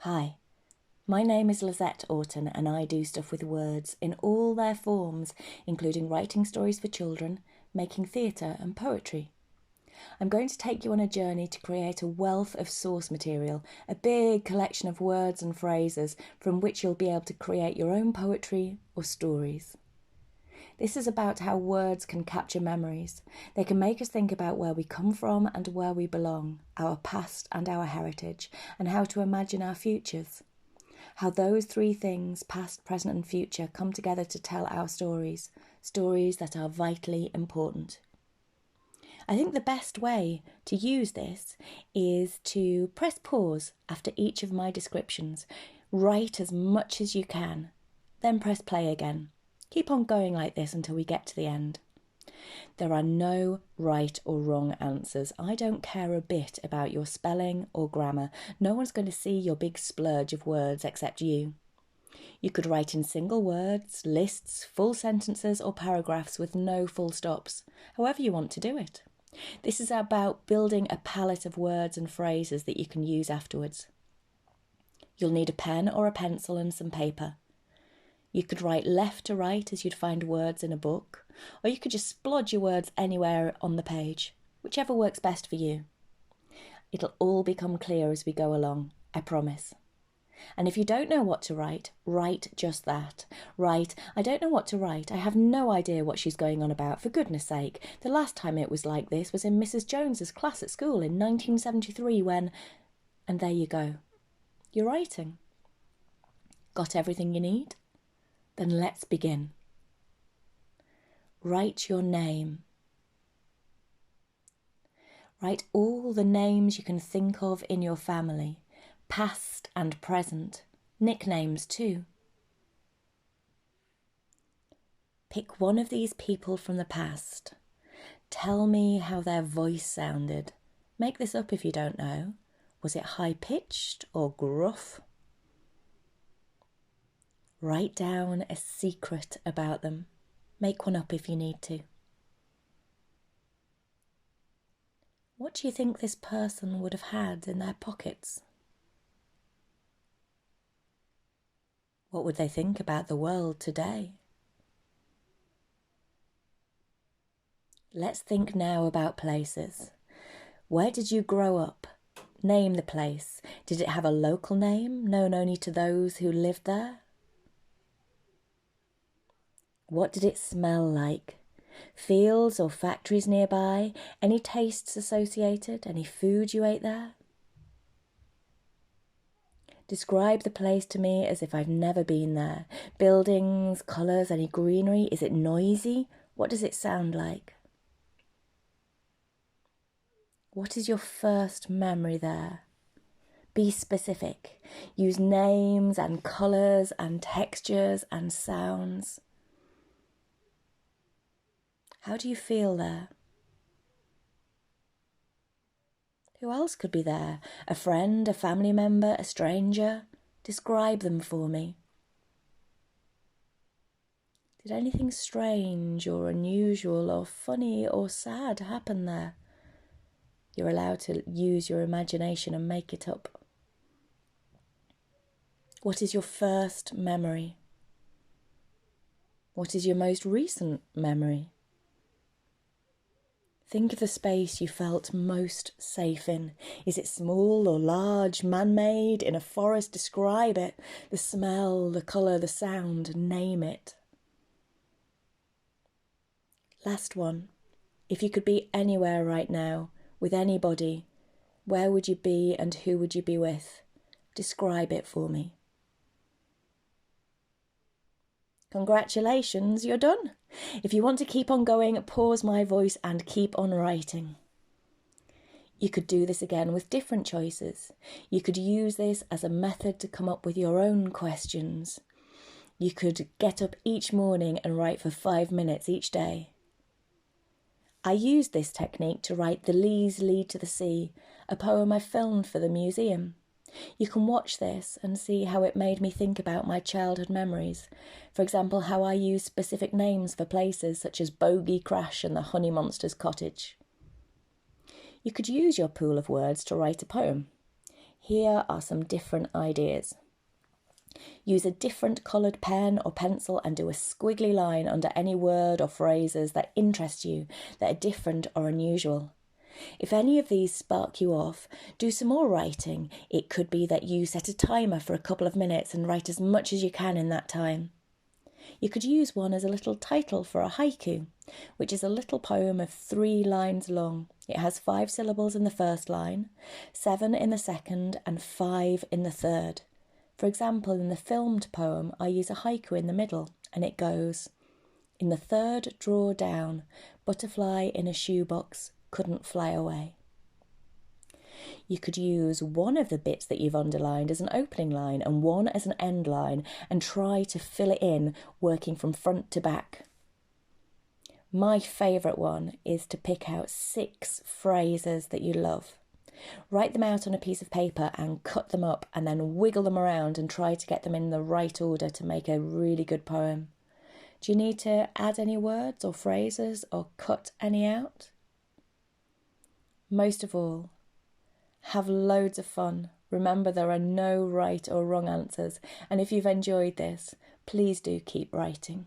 Hi, my name is Lisette Auton and I do stuff with words in all their forms, including writing stories for children, making theatre and poetry. I'm going to take you on a journey to create a wealth of source material, a big collection of words and phrases from which you'll be able to create your own poetry or stories. This is about how words can capture memories. They can make us think about where we come from and where we belong, our past and our heritage, and how to imagine our futures. How those three things, past, present and future, come together to tell our stories, stories that are vitally important. I think the best way to use this is to press pause after each of my descriptions, write as much as you can, then press play again. Keep on going like this until we get to the end. There are no right or wrong answers. I don't care a bit about your spelling or grammar. No one's going to see your big splurge of words except you. You could write in single words, lists, full sentences or paragraphs with no full stops, however you want to do it. This is about building a palette of words and phrases that you can use afterwards. You'll need a pen or a pencil and some paper. You could write left to right as you'd find words in a book, or you could just splodge your words anywhere on the page, whichever works best for you. It'll all become clear as we go along, I promise. And if you don't know what to write, write just that. Write, I don't know what to write. I have no idea what she's going on about, for goodness sake. The last time it was like this was in Mrs. Jones's class at school in 1973 when... And there you go. You're writing. Got everything you need? Then let's begin. Write your name. Write all the names you can think of in your family, past and present, nicknames too. Pick one of these people from the past. Tell me how their voice sounded. Make this up if you don't know. Was it high-pitched or gruff? Write down a secret about them. Make one up if you need to. What do you think this person would have had in their pockets? What would they think about the world today? Let's think now about places. Where did you grow up? Name the place. Did it have a local name, known only to those who lived there? What did it smell like? Fields or factories nearby? Any tastes associated? Any food you ate there? Describe the place to me as if I've never been there. Buildings, colours, any greenery? Is it noisy? What does it sound like? What is your first memory there? Be specific. Use names and colours and textures and sounds. How do you feel there? Who else could be there? A friend, a family member, a stranger? Describe them for me. Did anything strange or unusual or funny or sad happen there? You're allowed to use your imagination and make it up. What is your first memory? What is your most recent memory? Think of the space you felt most safe in. Is it small or large, man-made, in a forest? Describe it. The smell, the colour, the sound, name it. Last one. If you could be anywhere right now, with anybody, where would you be and who would you be with? Describe it for me. Congratulations, you're done. If you want to keep on going, pause my voice and keep on writing. You could do this again with different choices. You could use this as a method to come up with your own questions. You could get up each morning and write for 5 minutes each day. I used this technique to write The Leas Lead to the Sea, a poem I filmed for the museum. You can watch this and see how it made me think about my childhood memories. For example, how I use specific names for places such as Bogey Crash and the Honey Monster's Cottage. You could use your pool of words to write a poem. Here are some different ideas. Use a different coloured pen or pencil and do a squiggly line under any word or phrases that interest you, that are different or unusual. If any of these spark you off, do some more writing. It could be that you set a timer for a couple of minutes and write as much as you can in that time. You could use one as a little title for a haiku, which is a little poem of 3 lines long. It has 5 syllables in the first line, 7 in the second, and 5 in the third. For example, in the filmed poem, I use a haiku in the middle, and it goes, "In the third drawer down, butterfly in a shoebox couldn't fly away." You could use one of the bits that you've underlined as an opening line and one as an end line and try to fill it in, working from front to back. My favourite one is to pick out 6 phrases that you love. Write them out on a piece of paper and cut them up and then wiggle them around and try to get them in the right order to make a really good poem. Do you need to add any words or phrases or cut any out? Most of all, have loads of fun. Remember, there are no right or wrong answers, and if you've enjoyed this, please do keep writing.